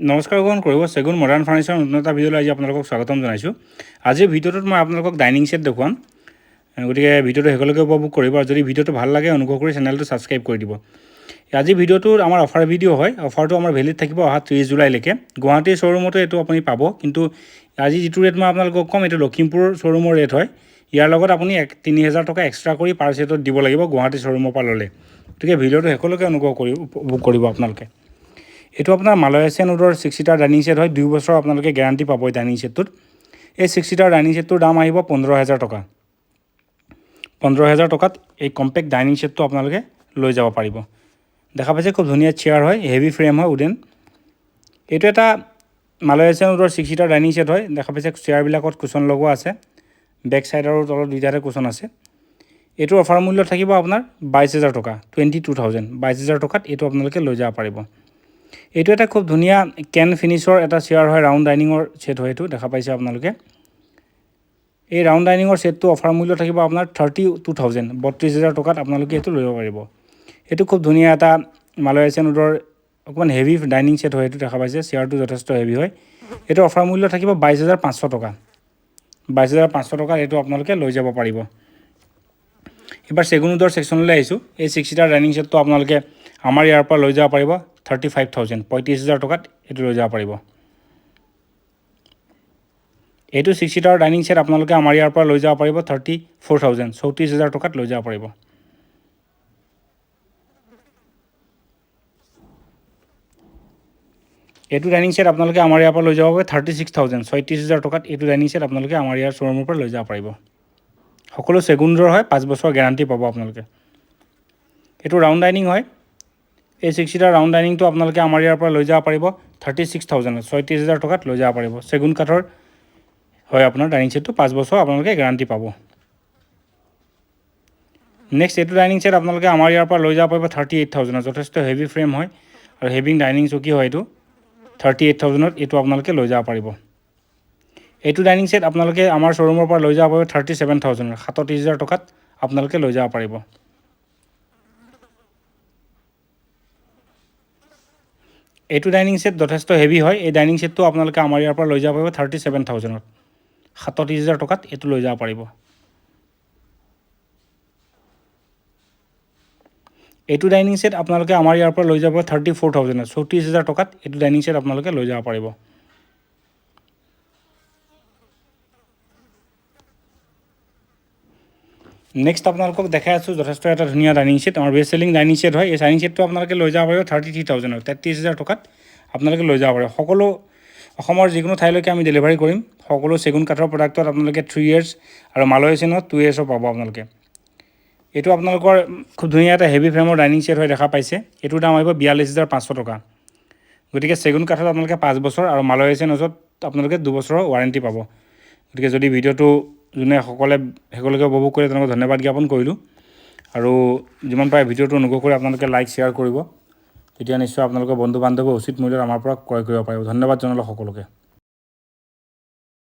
নমস্কাৰ গ্ৰহণ কৰিব চেগুন মডাৰ্ণ ফাৰ্নিচাৰ নতুন এটা ভিডিঅ'লৈ আজি আপোনালোকক স্বাগতম জনাইছোঁ। আজিৰ ভিডিঅ'টোত মই আপোনালোকক ডাইনিং ছেট দেখুৱাম, গতিকে ভিডিঅ'টো শেষলৈকে উপভোগ কৰিব আৰু যদি ভিডিঅ'টো ভাল লাগে অনুগ্ৰহ কৰি চেনেলটো ছাবস্ক্ৰাইব কৰি দিব। আজি ভিডিঅ'টোৰ আমাৰ অফাৰ ভিডিঅ' হয়। অফাৰটো আমাৰ ভেলিড থাকিব অহা 30 জুলাইলৈকে। গুৱাহাটীৰ শ্ব'ৰুমতো এইটো আপুনি পাব, কিন্তু আজি যিটো ৰেট মই আপোনালোকক ক'ম এইটো লখিমপুৰ শ্ব'ৰুমৰ ৰেট হয়। ইয়াৰ লগত আপুনি 3000 টকা এক্সট্ৰা কৰি পাৰ ছেটত দিব লাগিব গুৱাহাটী শ্ব'ৰুমৰ পৰা ল'লে। গতিকে ভিডিঅ'টো শেষলৈকে অনুগ্ৰহ কৰি উপভোগ কৰিব আপোনালোকে। এইটো আপোনাৰ মালয়েছিয়ান উডৰ 6 ছিটাৰ ডাইনিং ছেট হয়। 2 বছৰ আপোনালোকে গেৰাণ্টি পাব এই ডাইনিং ছেটটোত। এই 6 ছিটাৰ ডাইনিং ছেটটোৰ দাম আহিব 15000 টকা। 15000 টকাত এই কম্পেক্ট ডাইনিং ছেটটো আপোনালোকে লৈ যাব পাৰিব। দেখা পাইছে খুব ধুনীয়া চেয়াৰ হয়, হেভি ফ্ৰেম হয় উডেন। এইটো এটা মালয়েছিয়ান উডৰ 6 ছিটাৰ ডাইনিং ছেট হয়। দেখা পাইছে চেয়াৰবিলাকত কুচন লগোৱা আছে, বেক ছাইড আৰু তলত দুইটাতে কুচন আছে। এইটোৰ অফাৰ মূল্য থাকিব আপোনাৰ 22000 টকা, 22000। 22000 টকাত এইটো আপোনালোকে লৈ যাব পাৰিব। এইটো এটা খুব ধুনীয়া কেন ফিনিছৰ এটা চেয়াৰ হয়, ৰাউণ্ড ডাইনিঙৰ ছেট হয়। এইটো দেখা পাইছে আপোনালোকে। এই ৰাউণ্ড ডাইনিঙৰ ছেটটো অফাৰ মূল্য থাকিব আপোনাৰ 32000, 32000 টকাত আপোনালোকে এইটো লৈ যাব পাৰিব। এইটো খুব ধুনীয়া এটা মালয়েছিয়ান উডৰ অকণমান হেভি ডাইনিং ছেট হয়। এইটো দেখা পাইছে চেয়াৰটো যথেষ্ট হেভি হয়। এইটো অফাৰ মূল্য থাকিব 22500 টকা। 22500 টকা এইটো আপোনালোকে লৈ যাব পাৰিব। এবাৰ চেগুন উডৰ ছেকশ্যনলৈ আহিছোঁ। এই 6 ছিটাৰ ডাইনিং ছেটটো আপোনালোকে আমাৰ ইয়াৰ পৰা লৈ যাব পাৰিব 35000, 35000 টকাত এইটো লৈ যাব পাৰিব। এইটো 6 ছিটাৰ ডাইনিং ছেট আপোনালোকে আমাৰ ইয়াৰ পৰা লৈ যাব পাৰিব 34000, 34000 টকাত লৈ যাব পাৰিব। এইটো ডাইনিং ছেট আপোনালোকে আমাৰ ইয়াৰ পৰা লৈ যাব পাৰিব 36000, 36000 টকাত এইটো ডাইনিং ছেট আপোনালোকে আমাৰ ইয়াৰ শ্ব'ৰুমৰ পৰা লৈ যাব পাৰিব। সকলো চেগুনৰ হয়, 5 বছৰ গেৰাণ্টি পাব আপোনালোকে। এইটো ৰাউণ্ড ডাইনিং হয়। এই 6 ছিটাৰ ৰাউণ্ড ডাইনিংটো আপোনালোকে আমাৰ ইয়াৰ পৰা লৈ যাব পাৰিব 36000, 36000 টকাত লৈ যাব পাৰিব। চেগুন কাঠৰ হয় আপোনাৰ ডাইনিং ছেটটো, 5 বছৰ আপোনালোকে গেৰাণ্টি পাব। নেক্সট এইটো ডাইনিং ছেট আপোনালোকে আমাৰ ইয়াৰ পৰা লৈ যাব পাৰিব 38000। যথেষ্ট হেভি ফ্ৰেম হয় আৰু হেভি ডাইনিং চকী হয়। এইটো 38000ত এইটো আপোনালোকে লৈ যাব পাৰিব। এইটো ডাইনিং ছেট আপোনালোকে আমাৰ শ্ব'ৰুমৰ পৰা লৈ যাব পাৰিব 37000, 37000 টকাত আপোনালোকে লৈ যাব পাৰিব। এইটো ডাইনিং ছেট যথেষ্ট হেভি হয়। এই ডাইনিং ছেটটো আপোনালোকে আমাৰ ইয়াৰ পৰা লৈ যাব পাৰিব 37000ত, 37000 টকাত এইটো লৈ যাব পাৰিব। এইটো ডাইনিং ছেট আপোনালোকে আমাৰ ইয়াৰ পৰা লৈ যাব 34000, 34000 টকাত এইটো ডাইনিং ছেট আপোনালোকে লৈ যাব পাৰিব। নেক্সট আপোনালোকক দেখাই আছোঁ যথেষ্ট এটা ধুনীয়া ডাইনিং ছেট, আমাৰ বেষ্ট চেলিং ডাইনিং ছেট হয়। এই ডাইনিং ছেটটো আপোনালোকে লৈ যাব পাৰিব 33000, 33000 টকাত আপোনালোকে লৈ যাব পাৰিব। সকলো অসমৰ যিকোনো ঠাইলৈকে আমি ডেলিভাৰী কৰিম। সকলো চেগুন কাঠৰ প্ৰডাক্টত আপোনালোকে 3 years আৰু মালয়েছিয়ানত 2 years পাব আপোনালোকে। এইটো আপোনালোকৰ খুব ধুনীয়া এটা হেভি ফ্ৰেমৰ ডাইনিং ছেট হৈ দেখা পাইছে। এইটোৰ দাম আহিব 42500 টকা। গতিকে চেগুন কাঠত আপোনালোকে 5 বছৰ আৰু মালয়েছিয়ানত আপোনালোকে 2 বছৰৰ ৱাৰেণ্টি পাব। গতিকে যদি ভিডিঅ'টো যোনে সকলে শেষলৈকে উপভোগ কৰে তেওঁলোকক ধন্যবাদ জ্ঞাপন কৰিলোঁ। আৰু যিমান পাৰে ভিডিঅ'টো অনুগ্ৰহ কৰি আপোনালোকে লাইক শ্বেয়াৰ কৰিব, তেতিয়া নিশ্চয় আপোনালোকৰ বন্ধু বান্ধৱী উচিত মূল্যত আমাৰ পৰা ক্ৰয় কৰিব পাৰিব। ধন্যবাদ জনালোঁ সকলোকে।